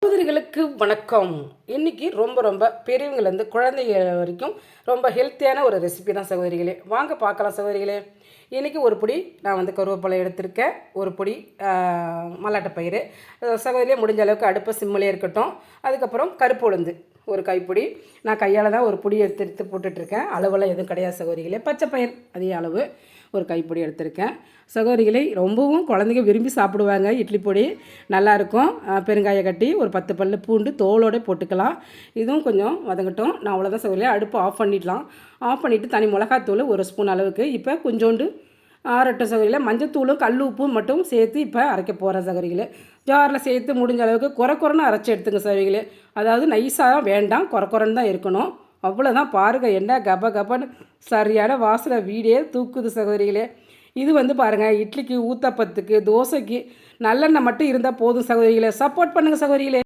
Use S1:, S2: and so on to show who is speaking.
S1: சகோதரிகளுக்கு வணக்கம். இன்றைக்கி ரொம்ப பெரியவங்கலேருந்து குழந்தைங்க வரைக்கும் ரொம்ப ஹெல்த்தியான ஒரு ரெசிபி தான் சகோதரிகளே. வாங்க பார்க்கலாம் சகோதரிகளே. இன்றைக்கி ஒரு பொடி நான் கருவேப்பிலை எடுத்திருக்கேன். ஒரு பொடி மல்லாட்டப்பயிறு. சகோதரியே முடிஞ்ச அளவுக்கு அடுப்பை சிம்மிலே இருக்கட்டும். அதுக்கப்புறம் கருப்பு உளுந்து ஒரு கைப்பிடி. நான் கையால் தான் ஒரு பொடி எடுத்து போட்டுட்ருக்கேன். அளவெல்லாம் எதுவும் கிடையாது சகோதரிகளே. பச்சைப்பயிர் அதே அளவு ஒரு கைப்பிடி எடுத்திருக்கேன் சகோதரிகளை. ரொம்பவும் குழந்தைங்க விரும்பி சாப்பிடுவாங்க. இட்லி பொடி நல்லாயிருக்கும். பெருங்காய கட்டி ஒரு 10 பல் பூண்டு தோலோடு போட்டுக்கலாம். இதுவும் கொஞ்சம் வதங்கட்டும். நான் அவ்வளோதான் சகோதரிகளே. அடுப்பு ஆஃப் பண்ணிடலாம். ஆஃப் பண்ணிவிட்டு தனி மிளகாத்தூள் 1 ஸ்பூன் அளவுக்கு இப்போ கொஞ்சோண்டு ஆறட்டும் சகோதரிகளே. மஞ்சத்தூளும் கல் உப்பும் மட்டும் சேர்த்து இப்போ அரைக்க போகிறேன் சகோதரிகளே. ஜாரில் சேர்த்து முடிஞ்ச அளவுக்கு குறைன்னு அரைச்சி எடுத்துங்க சகோதரிகளே. அதாவது நைஸாக வேண்டாம், குறைன்னு தான் இருக்கணும். அவ்வளோதான். பாருங்கள் என்ன கபன்னு சரியான வாசனை வீடே தூக்குது சகோதரிகளே. இது பாருங்கள் இட்லிக்கு ஊத்தப்பத்துக்கு தோசைக்கு நல்லெண்ணெய் மட்டும் இருந்தால் போதும் சகோதரிகளே. சப்போர்ட் பண்ணுங்கள் சகோதரிகளே.